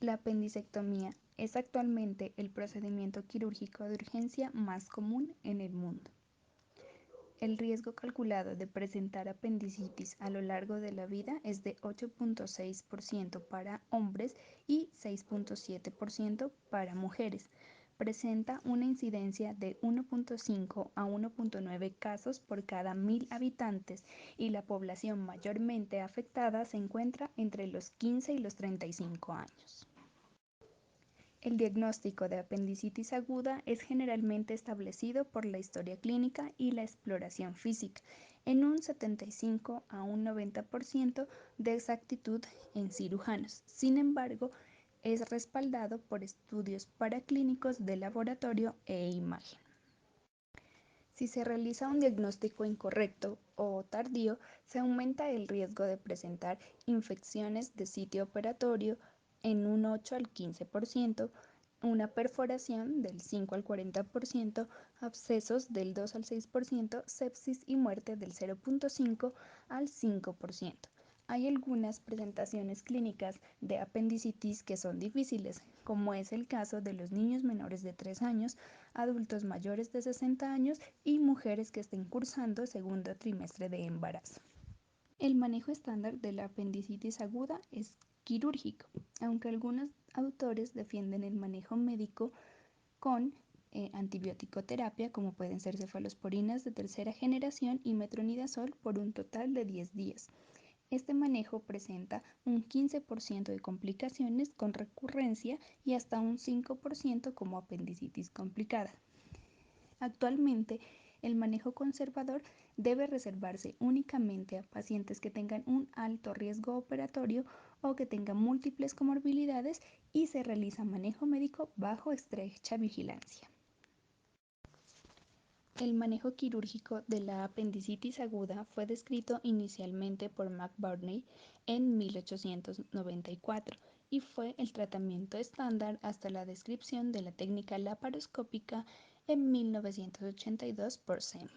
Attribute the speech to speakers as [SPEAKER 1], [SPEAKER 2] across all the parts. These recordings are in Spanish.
[SPEAKER 1] La apendicectomía es actualmente el procedimiento quirúrgico de urgencia más común en el mundo. El riesgo calculado de presentar apendicitis a lo largo de la vida es de 8.6% para hombres y 6.7% para mujeres. Presenta una incidencia de 1.5 a 1.9 casos por cada 1.000 habitantes y la población mayormente afectada se encuentra entre los 15 y los 35 años. El diagnóstico de apendicitis aguda es generalmente establecido por la historia clínica y la exploración física, en un 75 a un 90% de exactitud en cirujanos. Sin embargo, es respaldado por estudios paraclínicos de laboratorio e imagen. Si se realiza un diagnóstico incorrecto o tardío, se aumenta el riesgo de presentar infecciones de sitio operatorio en un 8 al 15%, una perforación del 5 al 40%, abscesos del 2 al 6%, sepsis y muerte del 0.5 al 5%. Hay algunas presentaciones clínicas de apendicitis que son difíciles, como es el caso de los niños menores de 3 años, adultos mayores de 60 años y mujeres que estén cursando segundo trimestre de embarazo. El manejo estándar de la apendicitis aguda es quirúrgico, aunque algunos autores defienden el manejo médico con antibiótico-terapia, como pueden ser cefalosporinas de tercera generación y metronidazol por un total de 10 días. Este manejo presenta un 15% de complicaciones con recurrencia y hasta un 5% como apendicitis complicada. Actualmente, el manejo conservador debe reservarse únicamente a pacientes que tengan un alto riesgo operatorio o que tengan múltiples comorbilidades y se realiza manejo médico bajo estrecha vigilancia. El manejo quirúrgico de la apendicitis aguda fue descrito inicialmente por McBurney en 1894 y fue el tratamiento estándar hasta la descripción de la técnica laparoscópica en 1982 por Sem.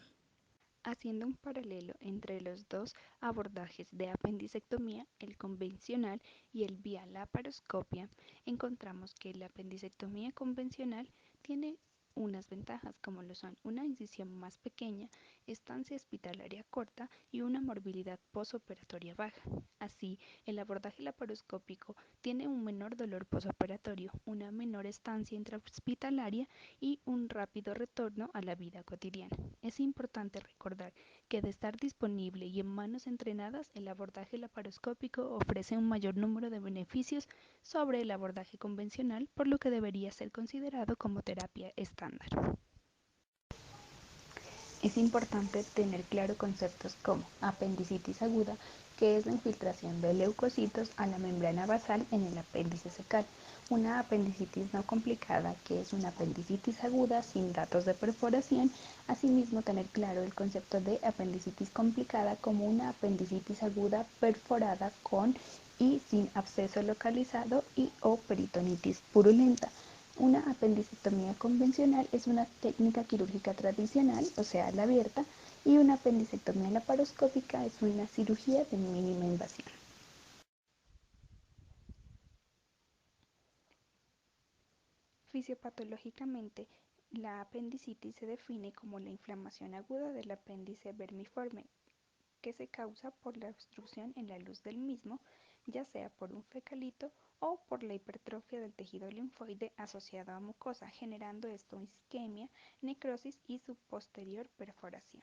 [SPEAKER 1] Haciendo un paralelo entre los dos abordajes de apendicectomía, el convencional y el vía laparoscopia, encontramos que la apendicectomía convencional tiene unas ventajas como lo son una incisión más pequeña, estancia hospitalaria corta y una morbilidad posoperatoria baja. Así, el abordaje laparoscópico tiene un menor dolor posoperatorio, una menor estancia intrahospitalaria y un rápido retorno a la vida cotidiana. Es importante recordar que de estar disponible y en manos entrenadas, el abordaje laparoscópico ofrece un mayor número de beneficios sobre el abordaje convencional, por lo que debería ser considerado como terapia estándar. Es importante tener claro conceptos como apendicitis aguda, que es la infiltración de leucocitos a la membrana basal en el apéndice cecal, una apendicitis no complicada, que es una apendicitis aguda sin datos de perforación. Asimismo, tener claro el concepto de apendicitis complicada como una apendicitis aguda perforada con y sin absceso localizado y o peritonitis purulenta. Una apendicectomía convencional es una técnica quirúrgica tradicional, o sea, la abierta, y una apendicectomía laparoscópica es una cirugía de mínima invasión. Fisiopatológicamente, la apendicitis se define como la inflamación aguda del apéndice vermiforme, que se causa por la obstrucción en la luz del mismo, ya sea por un fecalito o por la hipertrofia del tejido linfoide asociado a mucosa, generando esto isquemia, necrosis y su posterior perforación.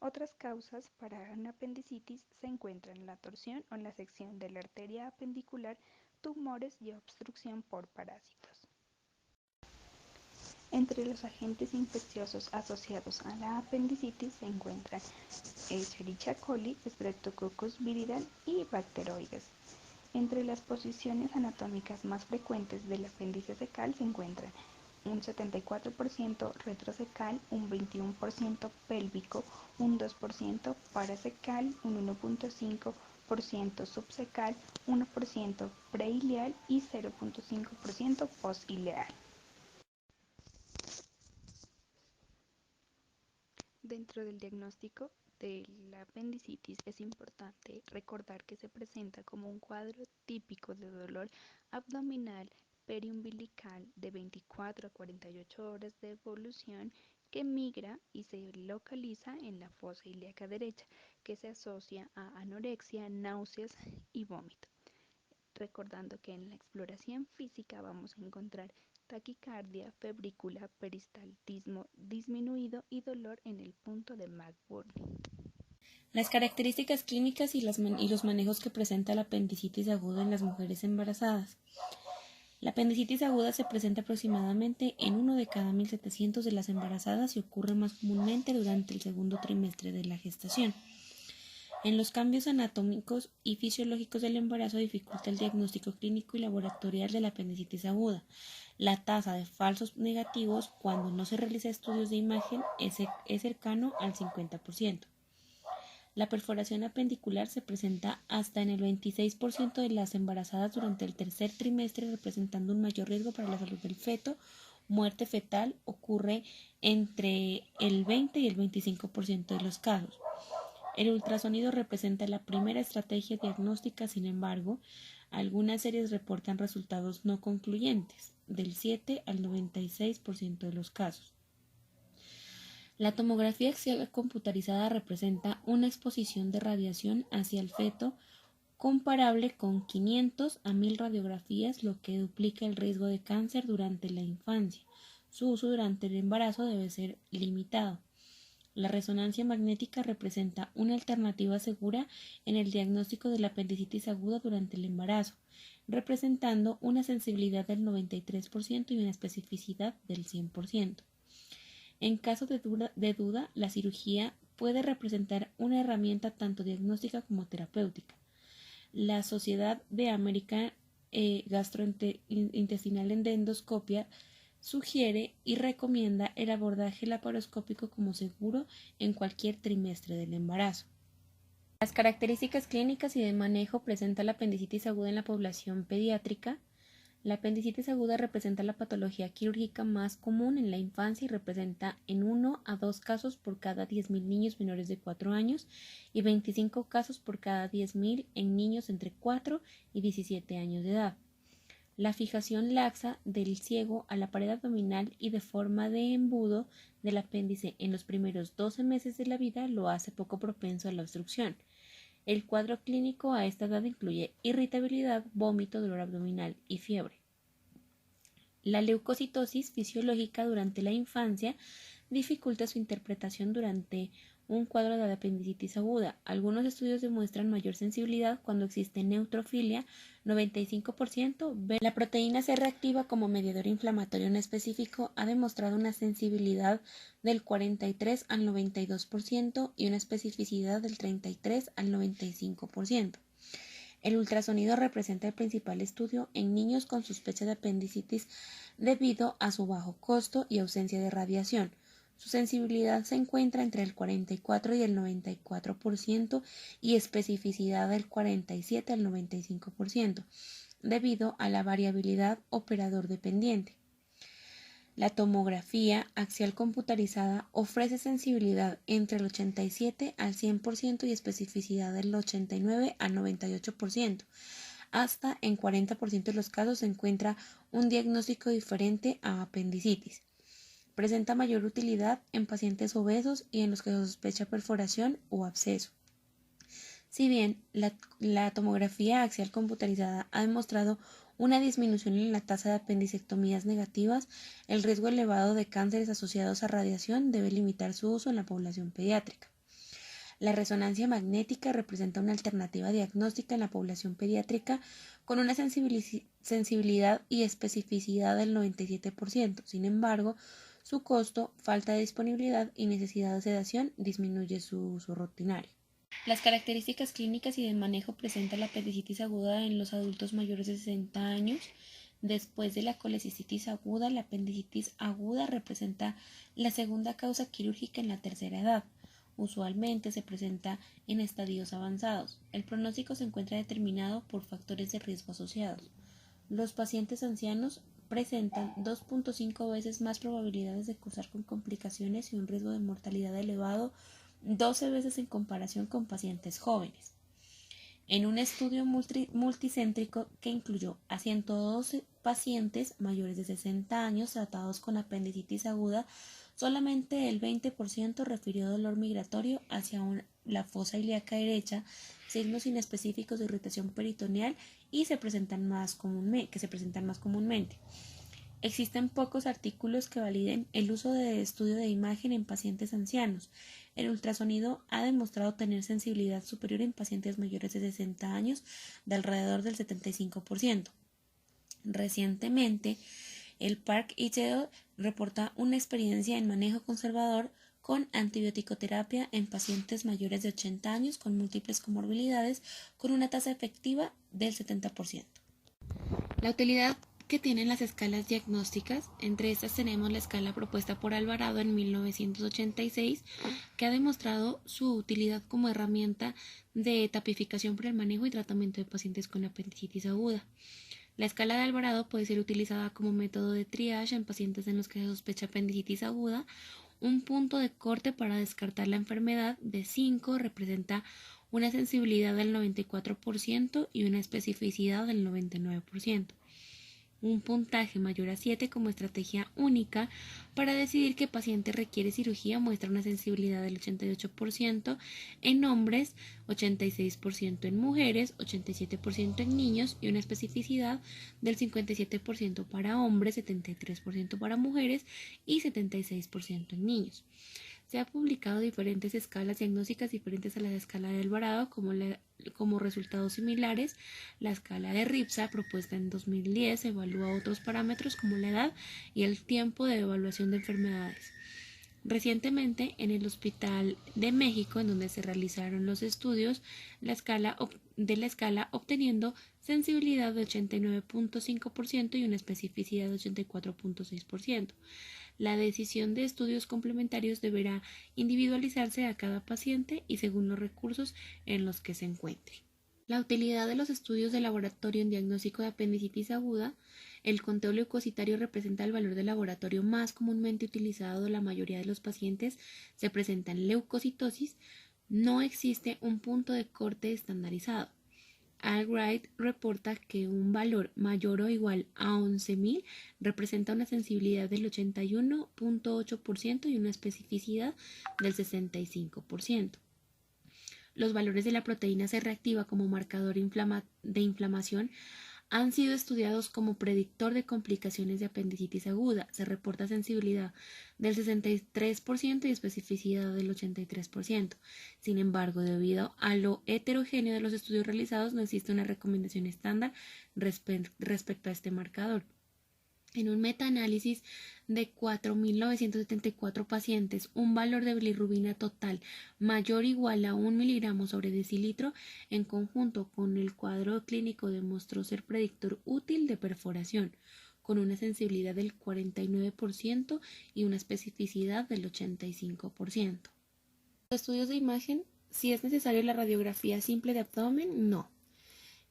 [SPEAKER 1] Otras causas para una apendicitis se encuentran la torsión o la sección de la arteria apendicular, tumores y obstrucción por parásitos. Entre los agentes infecciosos asociados a la apendicitis se encuentran Escherichia coli, Streptococcus viridal y bacteroides. Entre las posiciones anatómicas más frecuentes del apéndice cecal se encuentran un 74% retrocecal, un 21% pélvico, un 2% paracecal, un 1.5% subcecal, 1% preileal y 0.5% postileal. Dentro del diagnóstico de la apendicitis es importante recordar que se presenta como un cuadro típico de dolor abdominal periumbilical de 24 a 48 horas de evolución que migra y se localiza en la fosa ilíaca derecha, que se asocia a anorexia, náuseas y vómito. Recordando que en la exploración física vamos a encontrar taquicardia, febrícula, peristaltismo disminuido y dolor en el punto de McBurn.
[SPEAKER 2] Las características clínicas y los manejos que presenta la apendicitis aguda en las mujeres embarazadas. La apendicitis aguda se presenta aproximadamente en 1 de cada 1.700 de las embarazadas y ocurre más comúnmente durante el segundo trimestre de la gestación. En los cambios anatómicos y fisiológicos del embarazo dificulta el diagnóstico clínico y laboratorial de la apendicitis aguda. La tasa de falsos negativos cuando no se realiza estudios de imagen es cercano al 50%. La perforación apendicular se presenta hasta en el 26% de las embarazadas durante el tercer trimestre, representando un mayor riesgo para la salud del feto. Muerte fetal ocurre entre el 20 y el 25% de los casos. El ultrasonido representa la primera estrategia diagnóstica, sin embargo, algunas series reportan resultados no concluyentes, del 7 al 96% de los casos. La tomografía axial computarizada representa una exposición de radiación hacia el feto comparable con 500 a 1000 radiografías, lo que duplica el riesgo de cáncer durante la infancia. Su uso durante el embarazo debe ser limitado. La resonancia magnética representa una alternativa segura en el diagnóstico de la apendicitis aguda durante el embarazo, representando una sensibilidad del 93% y una especificidad del 100%. En caso de duda, la cirugía puede representar una herramienta tanto diagnóstica como terapéutica. La Sociedad de American Gastrointestinal de Endoscopia sugiere y recomienda el abordaje laparoscópico como seguro en cualquier trimestre del embarazo. Las características clínicas y de manejo presenta la apendicitis aguda en la población pediátrica. La apendicitis aguda representa la patología quirúrgica más común en la infancia y representa en 1 a 2 casos por cada 10.000 niños menores de 4 años y 25 casos por cada 10.000 en niños entre 4 y 17 años de edad. La fijación laxa del ciego a la pared abdominal y de forma de embudo del apéndice en los primeros 12 meses de la vida lo hace poco propenso a la obstrucción. El cuadro clínico a esta edad incluye irritabilidad, vómito, dolor abdominal y fiebre. La leucocitosis fisiológica durante la infancia dificulta su interpretación durante un cuadro de apendicitis aguda. Algunos estudios demuestran mayor sensibilidad cuando existe neutrofilia, 95%. La proteína C reactiva como mediador inflamatorio no específico ha demostrado una sensibilidad del 43 al 92% y una especificidad del 33 al 95%. El ultrasonido representa el principal estudio en niños con sospecha de apendicitis debido a su bajo costo y ausencia de radiación. Su sensibilidad se encuentra entre el 44 y el 94% y especificidad del 47 al 95%, debido a la variabilidad operador dependiente. La tomografía axial computarizada ofrece sensibilidad entre el 87 al 100% y especificidad del 89 al 98%. Hasta en 40% de los casos se encuentra un diagnóstico diferente a apendicitis. Presenta mayor utilidad en pacientes obesos y en los que se sospecha perforación o absceso. Si bien la tomografía axial computarizada ha demostrado una disminución en la tasa de apendicectomías negativas, el riesgo elevado de cánceres asociados a radiación debe limitar su uso en la población pediátrica. La resonancia magnética representa una alternativa diagnóstica en la población pediátrica con una sensibilidad y especificidad del 97%. Sin embargo, su costo, falta de disponibilidad y necesidad de sedación disminuye su uso rutinario. Las características clínicas y de manejo presenta la apendicitis aguda en los adultos mayores de 60 años. Después de la colecistitis aguda, la apendicitis aguda representa la segunda causa quirúrgica en la tercera edad. Usualmente se presenta en estadios avanzados. El pronóstico se encuentra determinado por factores de riesgo asociados. Los pacientes ancianos presentan 2.5 veces más probabilidades de cursar con complicaciones y un riesgo de mortalidad elevado 12 veces en comparación con pacientes jóvenes. En un estudio multicéntrico que incluyó a 112 pacientes mayores de 60 años tratados con apendicitis aguda, solamente el 20% refirió dolor migratorio hacia la fosa ilíaca derecha, signos inespecíficos de irritación peritoneal y que se presentan más comúnmente. Existen pocos artículos que validen el uso de estudio de imagen en pacientes ancianos. El ultrasonido ha demostrado tener sensibilidad superior en pacientes mayores de 60 años de alrededor del 75%. Recientemente, el Park et al. Reporta una experiencia en manejo conservador con antibiótico-terapia en pacientes mayores de 80 años con múltiples comorbilidades con una tasa efectiva del 70%. La utilidad que tienen las escalas diagnósticas, entre estas tenemos la escala propuesta por Alvarado en 1986, que ha demostrado su utilidad como herramienta de tipificación para el manejo y tratamiento de pacientes con apendicitis aguda. La escala de Alvarado puede ser utilizada como método de triage en pacientes en los que se sospecha apendicitis aguda. Un punto de corte para descartar la enfermedad de 5 representa una sensibilidad del 94% y una especificidad del 99%. Un puntaje mayor a 7 como estrategia única para decidir qué paciente requiere cirugía muestra una sensibilidad del 88% en hombres, 86% en mujeres, 87% en niños y una especificidad del 57% para hombres, 73% para mujeres y 76% en niños. Se han publicado diferentes escalas diagnósticas diferentes a la escala de Alvarado como resultados similares. La escala de Ripsa, propuesta en 2010, evalúa otros parámetros como la edad y el tiempo de evaluación de enfermedades. Recientemente, en el Hospital de México, en donde se realizaron los estudios, la escala obteniendo sensibilidad de 89.5% y una especificidad de 84.6%. La decisión de estudios complementarios deberá individualizarse a cada paciente y según los recursos en los que se encuentre. La utilidad de los estudios de laboratorio en diagnóstico de apendicitis aguda. El conteo leucocitario representa el valor de laboratorio más comúnmente utilizado. La mayoría de los pacientes se presentan leucocitosis. No existe un punto de corte estandarizado. Albright reporta que un valor mayor o igual a 11.000 representa una sensibilidad del 81.8% y una especificidad del 65%. Los valores de la proteína C reactiva como marcador de inflamación han sido estudiados como predictor de complicaciones de apendicitis aguda. Se reporta sensibilidad del 63% y especificidad del 83%. Sin embargo, debido a lo heterogéneo de los estudios realizados, no existe una recomendación estándar respecto a este marcador. En un metaanálisis de 4.974 pacientes, un valor de bilirrubina total mayor o igual a 1 miligramo sobre decilitro en conjunto con el cuadro clínico demostró ser predictor útil de perforación, con una sensibilidad del 49% y una especificidad del 85%. Los estudios de imagen, si es necesario la radiografía simple de abdomen, no.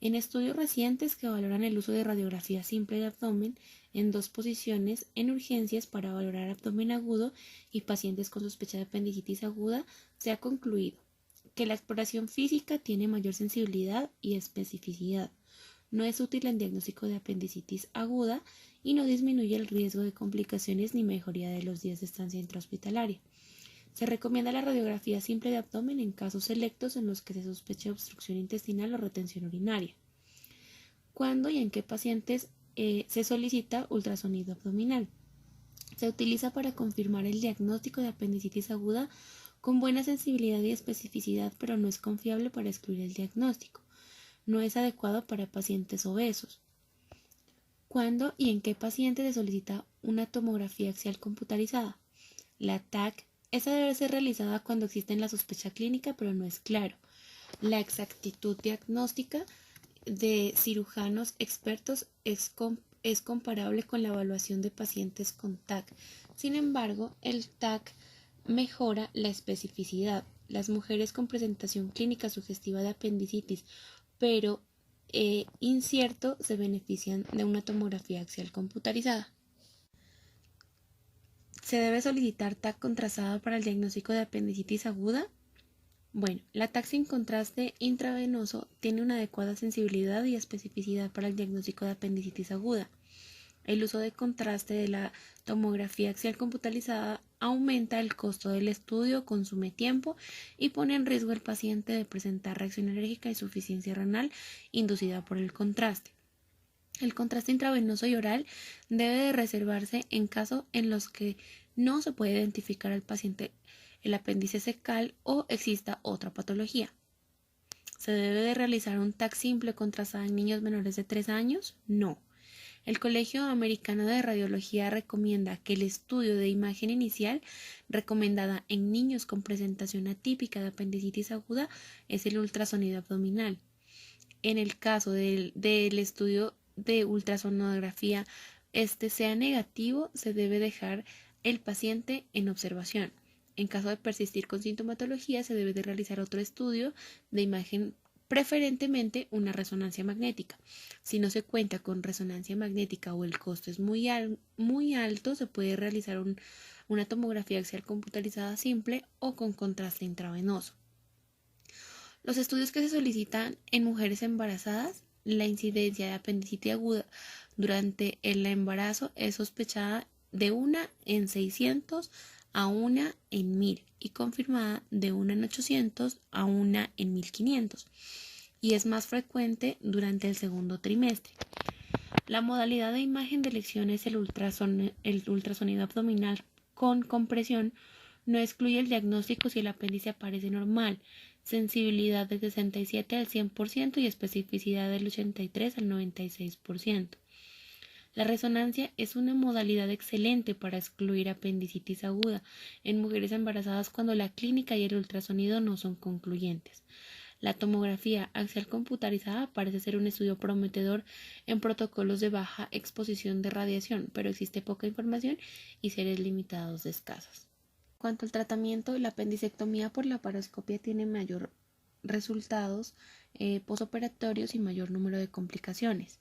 [SPEAKER 2] En estudios recientes que valoran el uso de radiografía simple de abdomen en 2 posiciones en urgencias para valorar abdomen agudo y pacientes con sospecha de apendicitis aguda, se ha concluido que la exploración física tiene mayor sensibilidad y especificidad, no es útil en diagnóstico de apendicitis aguda y no disminuye el riesgo de complicaciones ni mejoría de los días de estancia intrahospitalaria. Se recomienda la radiografía simple de abdomen en casos selectos en los que se sospecha obstrucción intestinal o retención urinaria. ¿Cuándo y en qué pacientes se solicita ultrasonido abdominal? Se utiliza para confirmar el diagnóstico de apendicitis aguda con buena sensibilidad y especificidad, pero no es confiable para excluir el diagnóstico. No es adecuado para pacientes obesos. ¿Cuándo y en qué pacientes se solicita una tomografía axial computarizada? La TAC. Esa debe ser realizada cuando existe la sospecha clínica, pero no es claro. La exactitud diagnóstica de cirujanos expertos es comparable con la evaluación de pacientes con TAC. Sin embargo, el TAC mejora la especificidad. Las mujeres con presentación clínica sugestiva de apendicitis, pero incierto, se benefician de una tomografía axial computarizada. ¿Se debe solicitar TAC contrastada para el diagnóstico de apendicitis aguda? Bueno, la taxa en contraste intravenoso tiene una adecuada sensibilidad y especificidad para el diagnóstico de apendicitis aguda. El uso de contraste de la tomografía axial computarizada aumenta el costo del estudio, consume tiempo y pone en riesgo al paciente de presentar reacción alérgica y insuficiencia renal inducida por el contraste. El contraste intravenoso y oral debe de reservarse en casos en los que no se puede identificar al paciente el apéndice secal o exista otra patología. ¿Se debe de realizar un TAC simple contrastado en niños menores de 3 años? No. El Colegio Americano de Radiología recomienda que el estudio de imagen inicial recomendada en niños con presentación atípica de apendicitis aguda es el ultrasonido abdominal. En el caso del estudio de ultrasonografía sea negativo, se debe dejar el paciente en observación. En caso de persistir con sintomatología, se debe de realizar otro estudio de imagen, preferentemente una resonancia magnética. Si no se cuenta con resonancia magnética o el costo es muy alto, se puede realizar una tomografía axial computarizada simple o con contraste intravenoso. Los estudios que se solicitan en mujeres embarazadas, la incidencia de apendicitis aguda durante el embarazo es sospechada de 1 en 600 a 1 en 1000 y confirmada de 1 en 800 a 1 en 1500 y es más frecuente durante el segundo trimestre. La modalidad de imagen de elección es el ultrasonido abdominal con compresión. No excluye el diagnóstico si el apéndice aparece normal, sensibilidad del 67 al 100% y especificidad del 83 al 96%. La resonancia es una modalidad excelente para excluir apendicitis aguda en mujeres embarazadas cuando la clínica y el ultrasonido no son concluyentes. La tomografía axial computarizada parece ser un estudio prometedor en protocolos de baja exposición de radiación, pero existe poca información y seres limitados de escasos. En cuanto al tratamiento, la apendicectomía por laparoscopia tiene mayor resultados posoperatorios y mayor número de complicaciones.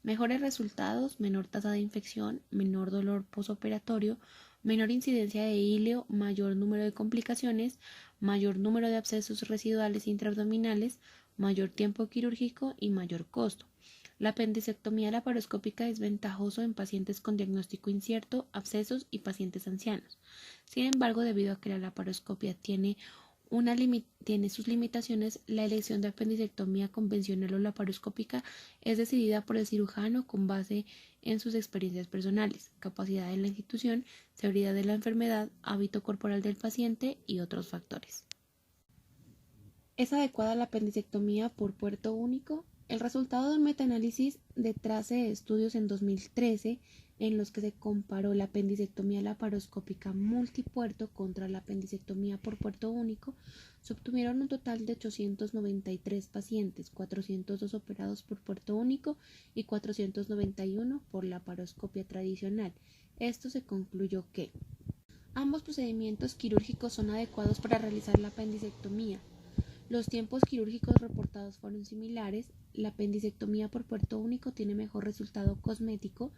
[SPEAKER 2] Mejores resultados, menor tasa de infección, menor dolor posoperatorio, menor incidencia de híleo, mayor número de complicaciones, mayor número de abscesos residuales intraabdominales, mayor tiempo quirúrgico y mayor costo. La apendicectomía laparoscópica es ventajoso en pacientes con diagnóstico incierto, abscesos y pacientes ancianos. Sin embargo, debido a que la laparoscopia tiene sus limitaciones, la elección de apendicectomía convencional o laparoscópica es decidida por el cirujano con base en sus experiencias personales, capacidad de la institución, severidad de la enfermedad, hábito corporal del paciente y otros factores. ¿Es adecuada la apendicectomía por puerto único? El resultado de un metaanálisis de TRACE estudios en 2013 en los que se comparó la apendicectomía laparoscópica multipuerto contra la apendicectomía por puerto único, se obtuvieron un total de 893 pacientes, 402 operados por puerto único y 491 por laparoscopia tradicional. Esto se concluyó que ambos procedimientos quirúrgicos son adecuados para realizar la apendicectomía. Los tiempos quirúrgicos reportados fueron similares. La apendicectomía por puerto único tiene mejor resultado cosmético.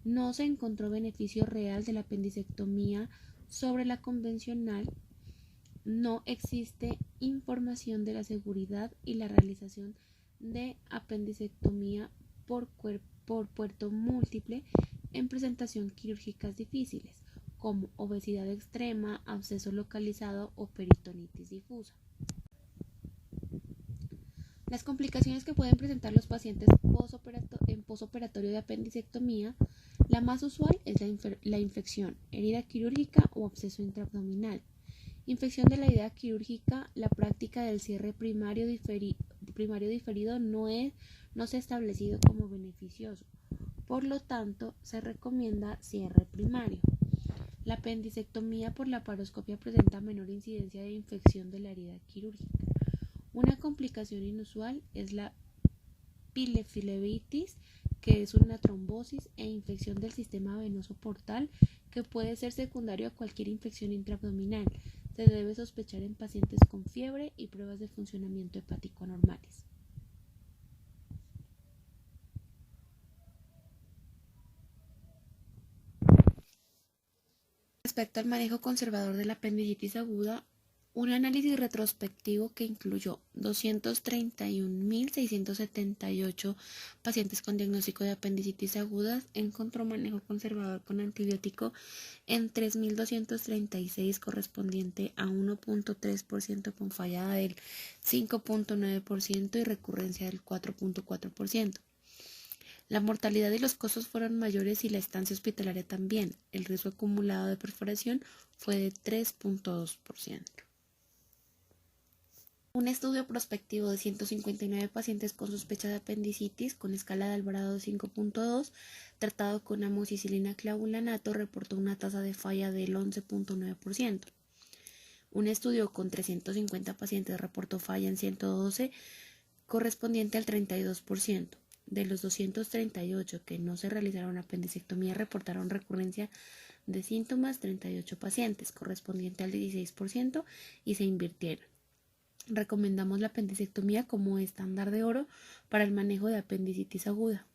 [SPEAKER 2] No se encontró beneficio real de la apendicectomía sobre la convencional. No existe información de la seguridad y la realización de apendicectomía por puerto múltiple en presentación quirúrgicas difíciles, como obesidad extrema, absceso localizado o peritonitis difusa. Las complicaciones que pueden presentar los pacientes en posoperatorio de apendicectomía, la más usual es la infección, herida quirúrgica o absceso intraabdominal. Infección de la herida quirúrgica, la práctica del cierre primario diferido no se ha establecido como beneficioso. Por lo tanto, se recomienda cierre primario. La apendicectomía por laparoscopia presenta menor incidencia de infección de la herida quirúrgica. Una complicación inusual es la pileflebitis, que es una trombosis e infección del sistema venoso portal que puede ser secundario a cualquier infección intraabdominal. Se debe sospechar en pacientes con fiebre y pruebas de funcionamiento hepático anormales. Respecto al manejo conservador de la apendicitis aguda, Un análisis retrospectivo que incluyó 231.678 pacientes con diagnóstico de apendicitis aguda encontró manejo conservador con antibiótico en 3.236, correspondiente a 1.3% con fallada del 5.9% y recurrencia del 4.4%. La mortalidad y los costos fueron mayores y la estancia hospitalaria también. El riesgo acumulado de perforación fue de 3.2%. Un estudio prospectivo de 159 pacientes con sospecha de apendicitis con escala de Alvarado 5.2, tratado con amoxicilina clavulanato, reportó una tasa de falla del 11.9%. Un estudio con 350 pacientes reportó falla en 112, correspondiente al 32%. De los 238 que no se realizaron apendicectomía, reportaron recurrencia de síntomas 38 pacientes, correspondiente al 16%, y se invirtieron. Recomendamos la apendicectomía como estándar de oro para el manejo de apendicitis aguda.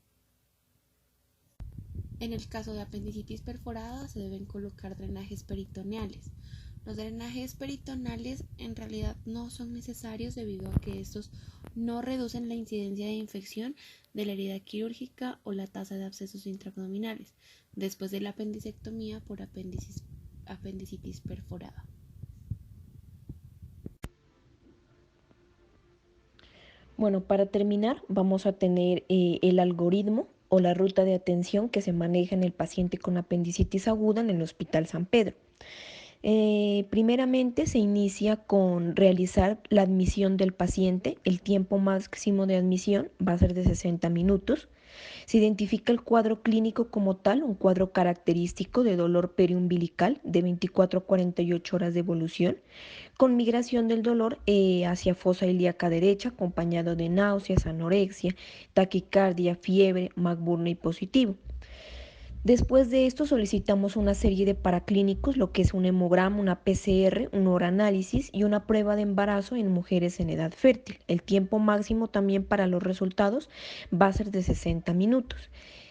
[SPEAKER 2] En el caso de apendicitis perforada se deben colocar drenajes peritoneales. Los drenajes peritoneales en realidad no son necesarios debido a que estos no reducen la incidencia de infección de la herida quirúrgica o la tasa de abscesos intraabdominales después de la apendicectomía por apendicitis perforada.
[SPEAKER 3] Bueno, para terminar, vamos a tener el algoritmo o la ruta de atención que se maneja en el paciente con apendicitis aguda en el Hospital San Pedro. Primeramente se inicia con realizar la admisión del paciente. El tiempo máximo de admisión va a ser de 60 minutos. Se identifica el cuadro clínico como tal, un cuadro característico de dolor periumbilical de 24 a 48 horas de evolución, con migración del dolor hacia fosa ilíaca derecha, acompañado de náuseas, anorexia, taquicardia, fiebre, McBurney positivo. Después de esto solicitamos una serie de paraclínicos, lo que es un hemograma, una PCR, un uranálisis y una prueba de embarazo en mujeres en edad fértil. El tiempo máximo también para los resultados va a ser de 60 minutos.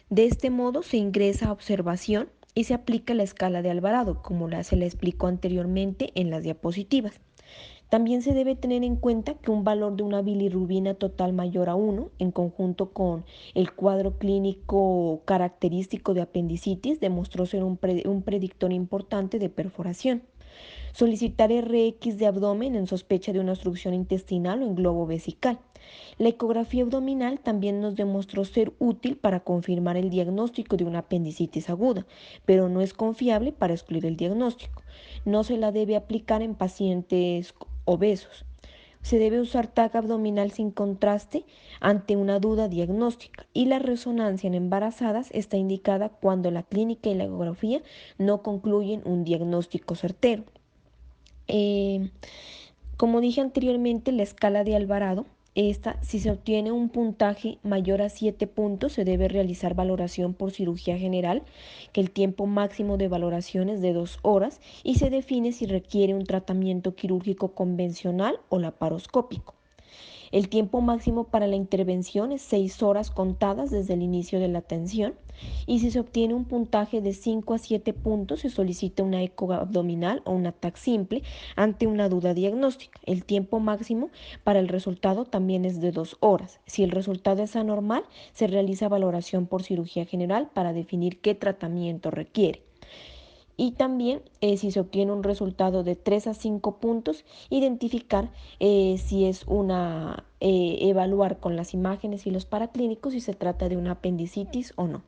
[SPEAKER 3] De este modo se ingresa a observación y se aplica la escala de Alvarado, como se le explicó anteriormente en las diapositivas. También se debe tener en cuenta que un valor de una bilirrubina total mayor a 1, en conjunto con el cuadro clínico característico de apendicitis, demostró ser un predictor importante de perforación. Solicitar RX de abdomen en sospecha de una obstrucción intestinal o en globo vesical. La ecografía abdominal también nos demostró ser útil para confirmar el diagnóstico de una apendicitis aguda, pero no es confiable para excluir el diagnóstico. No se la debe aplicar en pacientes obesos. Se debe usar TAC abdominal sin contraste ante una duda diagnóstica, y la resonancia en embarazadas está indicada cuando la clínica y la ecografía no concluyen un diagnóstico certero. Como dije anteriormente, la escala de Alvarado, si se obtiene un puntaje mayor a 7 puntos, se debe realizar valoración por cirugía general, que el tiempo máximo de valoración es de 2 horas, y se define si requiere un tratamiento quirúrgico convencional o laparoscópico. El tiempo máximo para la intervención es 6 horas contadas desde el inicio de la atención, y si se obtiene un puntaje de 5 a 7 puntos se solicita una eco abdominal o una TAC simple ante una duda diagnóstica. El tiempo máximo para el resultado también es de 2 horas. Si el resultado es anormal, se realiza valoración por cirugía general para definir qué tratamiento requiere. Y también, si se obtiene un resultado de 3 a 5 puntos, identificar si es evaluar con las imágenes y los paraclínicos si se trata de una apendicitis o no.